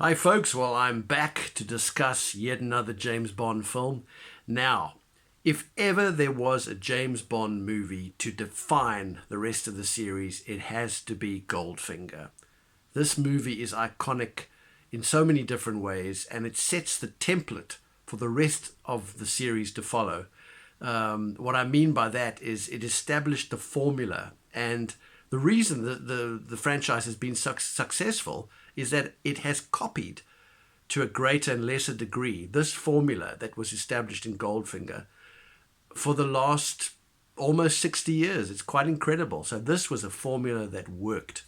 Hi, folks. Well, I'm back to discuss yet another James Bond film. Now, if ever there was a James Bond movie to define the rest of the series, it has to be Goldfinger. This movie is iconic in so many different ways, and it sets the template for the rest of the series to follow. What I mean by that is it established the formula, and the reason the franchise has been successful is that it has copied to a greater and lesser degree this formula that was established in Goldfinger for the last almost 60 years. It's quite incredible. So this was a formula that worked.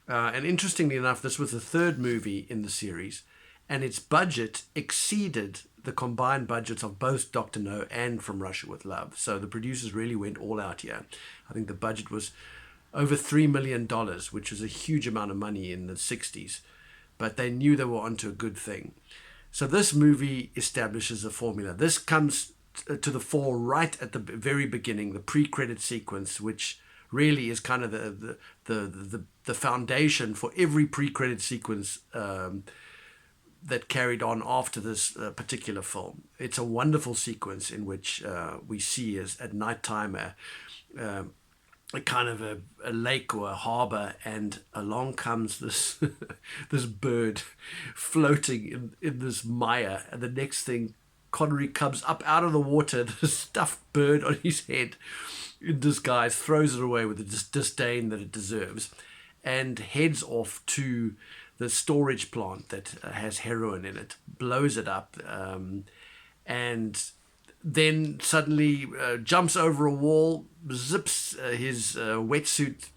And interestingly enough, this was the third movie in the series, and its budget exceeded the combined budgets of both Dr. No and From Russia with Love. So the producers really went all out here. I think the budget was over $3 million, which was a huge amount of money in the 60s, but they knew they were onto a good thing. So this movie establishes a formula. This comes to the fore right at the very beginning, the pre-credit sequence, which really is kind of the foundation for every pre-credit sequence that carried on after this particular film. It's a wonderful sequence in which we see as at nighttime a kind of a lake or a harbor, and along comes this this bird floating in this mire, and the next thing, Connery comes up out of the water, the stuffed bird on his head in disguise, throws it away with the disdain that it deserves, and heads off to the storage plant that has heroin in it, blows it up, and then suddenly jumps over a wall, zips his wetsuit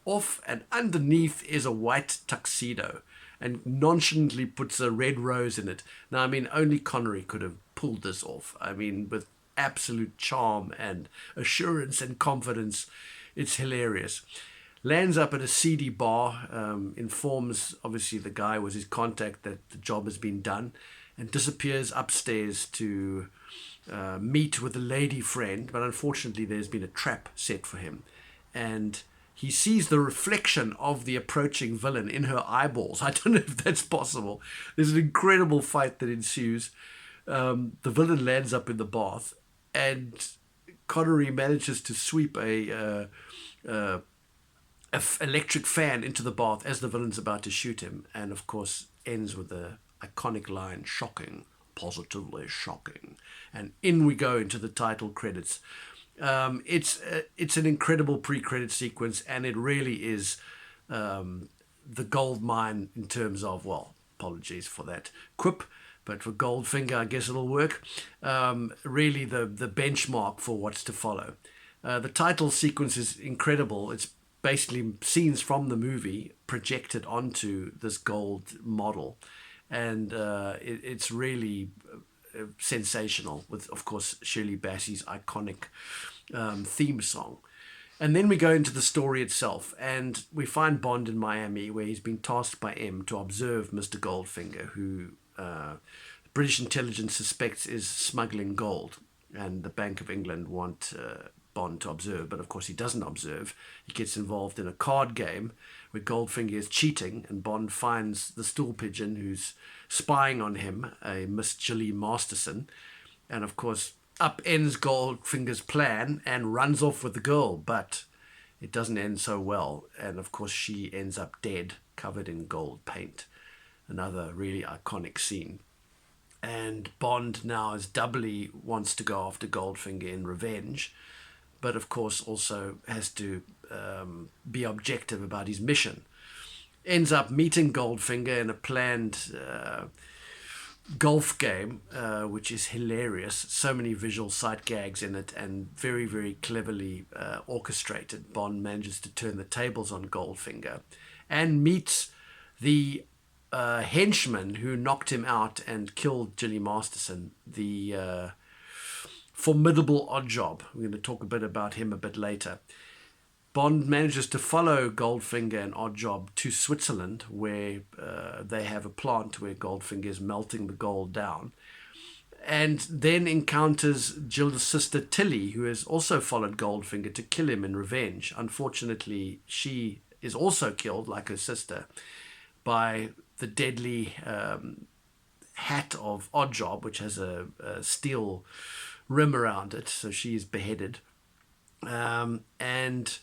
off, and underneath is a white tuxedo, and nonchalantly puts a red rose in it. Now, I mean, only Connery could have pulled this off. I mean, with absolute charm and assurance and confidence. It's hilarious. Lands up at a seedy bar, informs obviously the guy was his contact that the job has been done, and disappears upstairs to meet with a lady friend. But unfortunately, there's been a trap set for him, and he sees the reflection of the approaching villain in her eyeballs. I don't know if that's possible. There's an incredible fight that ensues. The villain lands up in the bath, and Connery manages to sweep a electric fan into the bath as the villain's about to shoot him, and of course ends with the iconic line, "Shocking, positively shocking," and in we go into the title credits. It's an incredible pre-credit sequence, and it really is the gold mine in terms of, well, apologies for that quip, but for Goldfinger, I guess it'll work. Really the benchmark for what's to follow. The title sequence is incredible. It's basically scenes from the movie projected onto this gold model, and it's really sensational, with, of course, Shirley Bassey's iconic theme song. And then we go into the story itself, and we find Bond in Miami, where he's been tasked by M to observe Mr. Goldfinger, who British intelligence suspects is smuggling gold, and the Bank of England want Bond to observe, but of course he doesn't observe. He gets involved in a card game where Goldfinger is cheating, and Bond finds the stool pigeon who's spying on him, a Miss Gilly Masterson, and of course upends Goldfinger's plan and runs off with the girl, but it doesn't end so well, and of course she ends up dead, covered in gold paint. Another really iconic scene. And Bond now is doubly wants to go after Goldfinger in revenge, but of course also has to be objective about his mission. Ends up meeting Goldfinger in a planned golf game, which is hilarious. So many visual sight gags in it, and very, very cleverly orchestrated. Bond manages to turn the tables on Goldfinger and meets the henchman who knocked him out and killed Gilly Masterson, the formidable Oddjob. We're going to talk a bit about him a bit later. Bond manages to follow Goldfinger and Oddjob to Switzerland, where they have a plant where Goldfinger is melting the gold down, and then encounters Jill's sister Tilly, who has also followed Goldfinger to kill him in revenge. Unfortunately, she is also killed, like her sister, by the deadly hat of Oddjob, which has a steel rim around it, so she is beheaded. And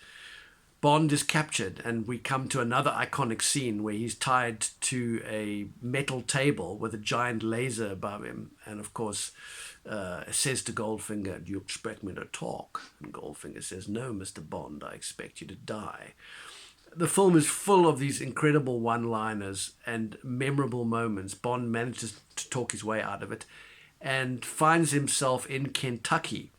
Bond is captured, and we come to another iconic scene where he's tied to a metal table with a giant laser above him, and of course says to Goldfinger, "Do you expect me to talk?" And Goldfinger says, "No, Mr. Bond, I expect you to die." The film is full of these incredible one-liners and memorable moments. Bond manages to talk his way out of it and finds himself in Kentucky,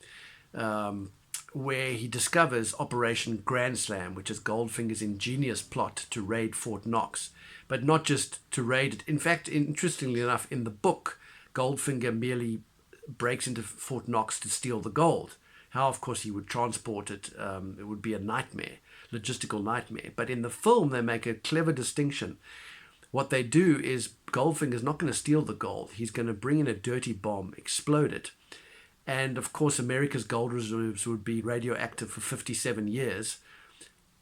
where he discovers Operation Grand Slam, which is Goldfinger's ingenious plot to raid Fort Knox. But not just to raid it. In fact, interestingly enough, in the book, Goldfinger merely breaks into Fort Knox to steal the gold. How, of course, he would transport it, it would be a nightmare, logistical nightmare. But in the film, they make a clever distinction. What they do is Goldfinger's not going to steal the gold. He's going to bring in a dirty bomb, explode it. And, of course, America's gold reserves would be radioactive for 57 years,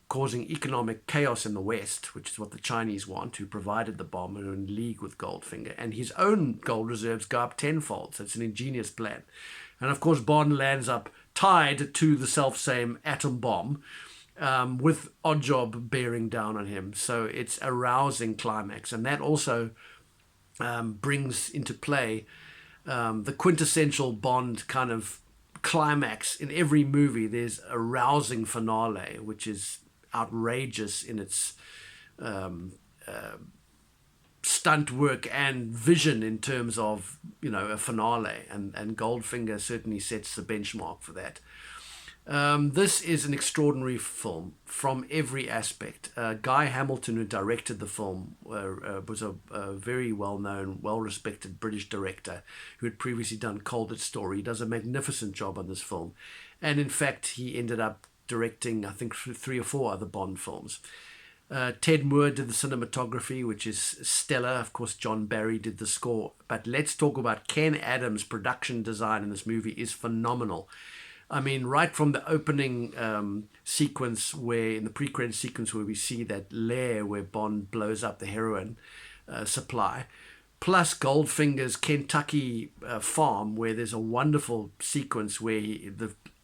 causing economic chaos in the West, which is what the Chinese want, who provided the bomb and are in league with Goldfinger. And his own gold reserves go up tenfold, so it's an ingenious plan. And, of course, Bond lands up tied to the self-same atom bomb, with Oddjob bearing down on him. So it's a rousing climax. And that also brings into play the quintessential Bond kind of climax. In every movie, there's a rousing finale, which is outrageous in its stunt work and vision in terms of, a finale. And Goldfinger certainly sets the benchmark for that. This is an extraordinary film from every aspect. Guy Hamilton, who directed the film, was a very well-known, well-respected British director who had previously done Colditz Story. He does a magnificent job on this film. And in fact, he ended up directing, I think, 3 or 4 other Bond films. Ted Moore did the cinematography, which is stellar. Of course, John Barry did the score. But let's talk about Ken Adams' production design in this movie is phenomenal. I mean, right from the opening sequence, in the pre-credit sequence where we see that lair where Bond blows up the heroin supply, plus Goldfinger's Kentucky farm, where there's a wonderful sequence where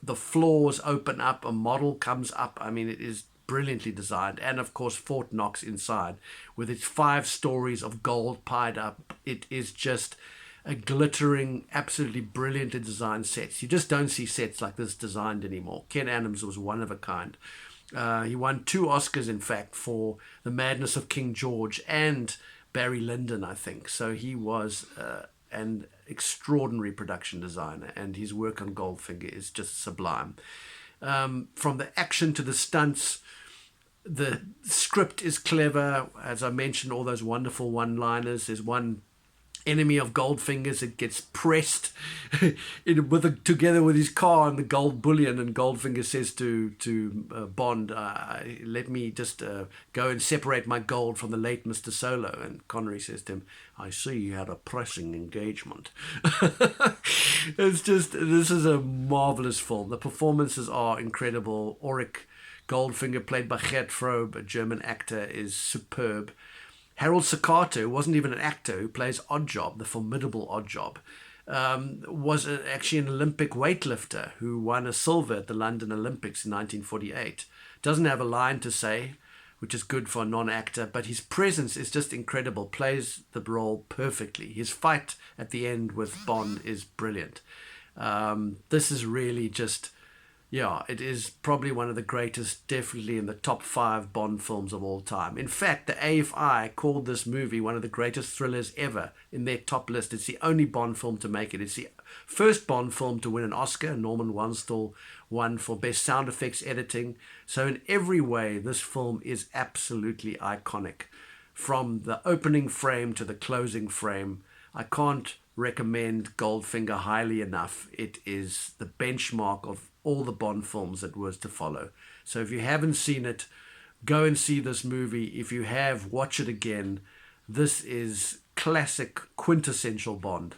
the floors open up, a model comes up. I mean, it is brilliantly designed. And of course, Fort Knox inside with its 5 stories of gold piled up. It is just a glittering, absolutely brilliantly designed sets. You just don't see sets like this designed anymore. Ken Adams was one of a kind. He won 2 Oscars, in fact, for The Madness of King George and Barry Lyndon, I think. So he was an extraordinary production designer, and his work on Goldfinger is just sublime. From the action to the stunts, the script is clever. As I mentioned, all those wonderful one-liners. There's one enemy of Goldfinger's that gets pressed together with his car and the gold bullion, and Goldfinger says to Bond, let me just go and separate my gold from the late Mr. Solo. And Connery says to him, I see you had a pressing engagement. This is a marvelous film. The performances are incredible. Auric Goldfinger, played by Gert Frobe, a German actor, is superb. Harold Sakato wasn't even an actor, who plays Oddjob, the formidable Oddjob, was actually an Olympic weightlifter who won a silver at the London Olympics in 1948. Doesn't have a line to say, which is good for a non-actor, but his presence is just incredible, plays the role perfectly. His fight at the end with Bond is brilliant. This is really just... Yeah, it is probably one of the greatest, definitely in the top 5 Bond films of all time. In fact, the AFI called this movie one of the greatest thrillers ever in their top list. It's the only Bond film to make it. It's the first Bond film to win an Oscar. Norman Wanstall won for Best Sound Effects Editing. So in every way, this film is absolutely iconic. From the opening frame to the closing frame, I can't recommend Goldfinger highly enough. It is the benchmark of all the Bond films that was to follow. So if you haven't seen it, go and see this movie. If you have, watch it again. This is classic, quintessential Bond.